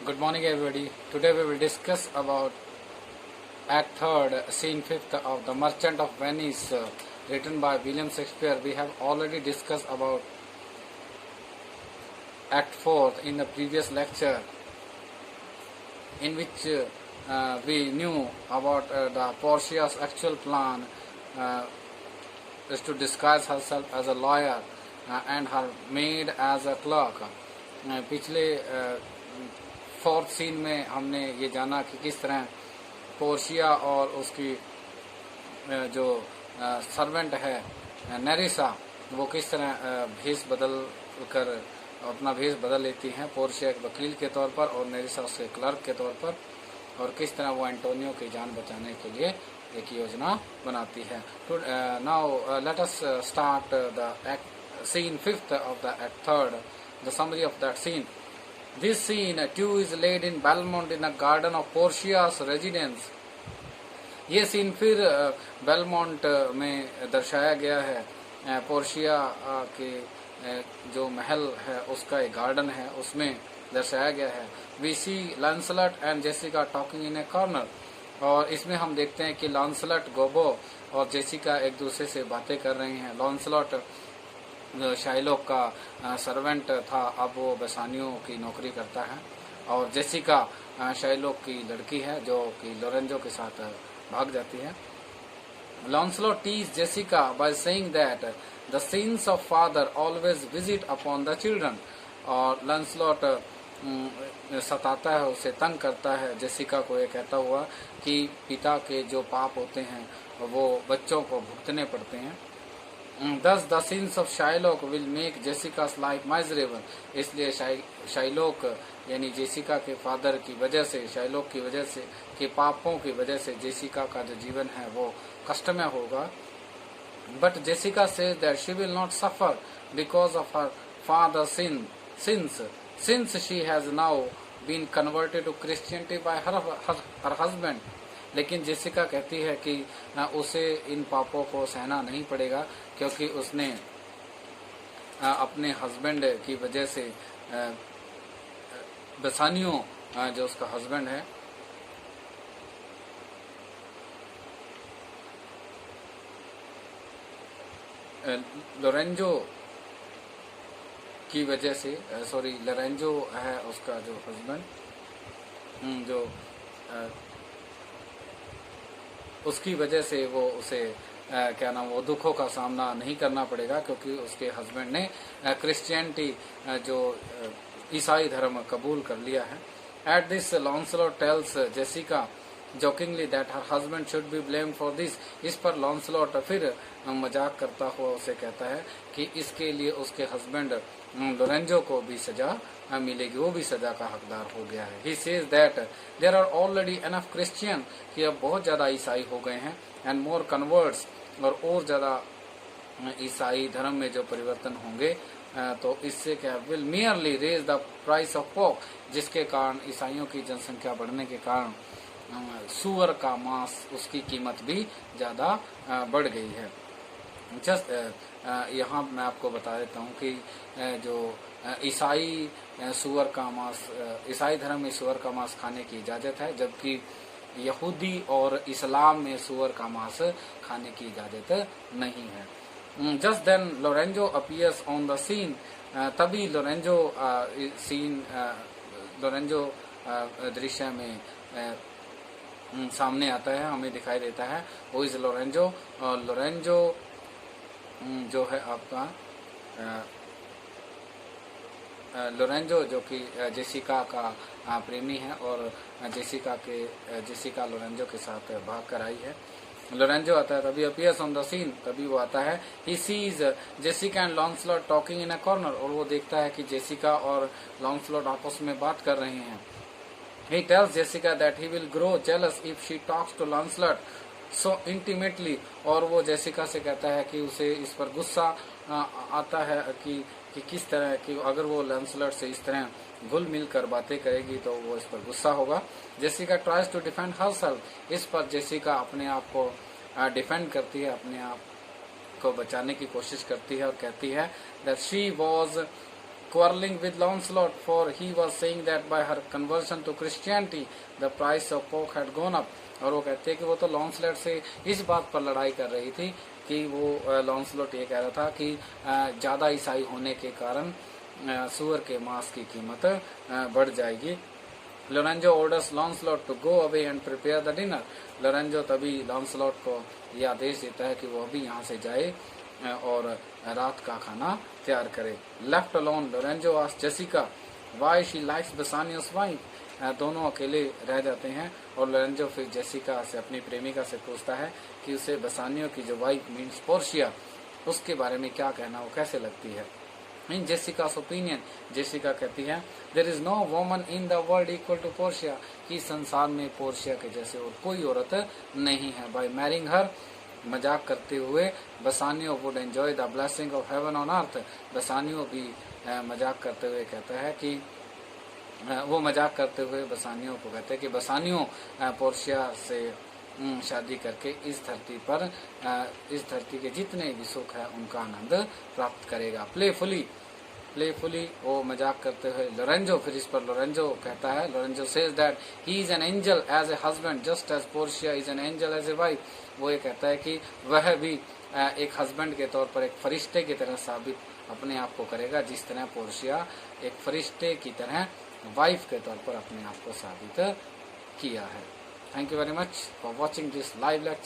Good morning, everybody. Today we will discuss about Act 3rd, Scene 5th of The Merchant of Venice, written by William Shakespeare. We have already discussed about Act 4th in the previous lecture, in which we knew about the Portia's actual plan is to disguise herself as a lawyer and her maid as a clerk. पिछले fourth scene में हमने ये जाना कि किस तरह Portia और उसकी जो सर्वेंट है नेरिसा, वो किस तरह भेष बदल कर अपना भेष बदल लेती हैं, पोर्शिया एक वकील के तौर पर और नेरिसा उसके क्लर्क के तौर पर, और किस तरह वो एंटोनियो की जान बचाने के लिए एक योजना बनाती है. Now let us start the scene 5th of the Act 3rd, the summary of that scene. This scene too is laid in Belmont in a garden of Portia's residence. ये सीन फिर बेलमोंट में दर्शाया गया है. Portia के जो महल है उसका एक गार्डन है, उसमें दर्शाया गया है. We see Lancelot and Jessica talking in a corner, और इसमें हम देखते हैं कि लॉन्सलट, गोबो और जेसिका एक दूसरे से बातें कर रही हैं. लॉन्सलट शाइलोक का सर्वेंट था, अब वो बेसानियों की नौकरी करता है, और जेसिका शाइलोक की लड़की है जो कि लोरेंजो के साथ भाग जाती है. Lancelot teases Jessica by saying that the sins of father always visit upon the children, और लॉन्सलॉट सताता है, उसे तंग करता है जेसिका को, ये कहता हुआ कि पिता के जो पाप होते हैं वो बच्चों को भुगतने पड़ते हैं. Thus the sins of Shylock will make Jessica's life miserable. इसलिए शाइलोक यानी जेसिका के फादर की वजह से, शाइलोक की वजह से, के पापों की वजह से जेसिका का जो जीवन है वो कष्टमय होगा. But Jessica says that she will not suffer because of her father's sins, since she has now been converted to Christianity by her husband. लेकिन जेसिका कहती है कि उसे इन पापों को सहना नहीं पड़ेगा, क्योंकि उसने अपने हस्बैंड की वजह से बेसानियों, जो उसका हस्बैंड है, लोरेंजो की वजह से, लोरेंजो है उसका जो हस्बैंड, जो उसकी वजह से वो उसे वो दुखों का सामना नहीं करना पड़ेगा, क्योंकि उसके हस्बैंड ने क्रिश्चियनिटी, जो ईसाई धर्म कबूल कर लिया है. At this Lancelot tells Jessica jokingly that her husband should be blame for this. इस पर लॉन्सलॉट फिर मजाक करता हुआ उसे कहता है कि इसके लिए उसके हस्बैंड लोरेंजो को भी सजा मिलेगी, वो भी सजा का हकदार हो गया है. He says that there are already enough Christian, कि अब बहुत ज्यादा ईसाई हो गए हैं, एंड मोर कन्वर्ट्स, और ज्यादा ईसाई धर्म में जो परिवर्तन होंगे, तो इससे क्या will merely raise the price of pork, जिसके कारण ईसाइयों की जनसंख्या बढ़ने के कारण सुअर का मांस, उसकी कीमत भी ज्यादा बढ़ गई है. जस्ट यहाँ मैं आपको बता देता हूँ कि जो ईसाई सुअर का मांस, ईसाई धर्म में सुअर का मांस खाने की इजाजत है, जबकि यहूदी और इस्लाम में सुअर का मांस खाने की इजाजत नहीं है. Just then Lorenzo appears on the scene, तभी लोरेंजो दृश्य में सामने आता है, हमें दिखाई देता है. वो इज लोरेंजो, लोरेंजो जो है आपका लोरेंजो, जो कि जेसिका का प्रेमी है, और जेसिका लोरेंजो के साथ भाग कर आई है. लोरेंजो आता है, तभी अपीयर्स ऑन द सीन, तभी वो आता है. He sees Jessica and Lancelot talking in a corner, और वो देखता है कि जेसिका और लॉन्सलॉट आपस में बात कर रहे हैं. He tells Jessica that he will grow jealous if she talks to Lancelot so intimately, और वो जेसिका से कहता है कि उसे इस पर गुस्सा आता है कि किस तरह कि अगर वो लैंसलॉट से इस तरह घुल मिल कर बातें करेगी तो वो इस पर गुस्सा होगा. Jessica tries to defend herself, इस पर जेसिका अपने आप को डिफेंड करती है, अपने आप को बचाने की कोशिश करती है, और कहती है that she was quarreling with Lancelot, for he was saying that by her conversion to Christianity the price of pork had gone up. और वो कहते हैं कि वो तो लॉन्सलेट से इस बात पर लड़ाई कर रही थी कि वो लॉन्सलेट ये कह रहा था कि ज़्यादा ईसाई होने के कारण सुअर के मांस की कीमत बढ़ जाएगी. Lorenzo orders Lancelot to go away and prepare the dinner. Lorenzo तभी लॉन्सलॉट को यह आदेश देता है कि वो अभी यहाँ से जाए और रात का खाना तैयार करे. Left alone Lorenzo asks Jessica why she likes Bassanio's wife. दोनों अकेले रह जाते हैं और लोरेंजो फिर जेसिका से, अपनी प्रेमिका से पूछता है कि उसे बेसानियो की जो वाइफ मीन्स पोर्शिया, उसके बारे में क्या कहना, वो कैसे लगती है. इन जेसिका's ओपिनियन, जेसिका कहती है there is no woman in the world equal to Portia, कि संसार में पोर्शिया के जैसे और कोई औरत नहीं है. बाय मैरिंग हर, मजाक करते हुए, Bassanio would enjoy the blessing of heaven on earth. Bassanio भी मजाक करते हुए कहता है कि वो मजाक करते हुए बसानियों को कहते हैं कि बसानियों पोर्शिया से शादी करके इस धरती पर, इस धरती के जितने भी सुख है उनका आनंद प्राप्त करेगा. प्लेफुली वो मजाक करते हुए लोरेंजो, फिर इस पर लोरेंजो कहता है, Lorenzo says that he is an angel as a husband just as Portia is an angel as a wife. वो ये कहता है कि वह भी एक हस्बैंड के तौर पर एक फरिश्ते की तरह साबित अपने आप को करेगा, जिस तरह पोर्शिया एक फरिश्ते की तरह वाइफ के तौर पर अपने आप को साबित किया है. Thank you very much for watching this live lecture.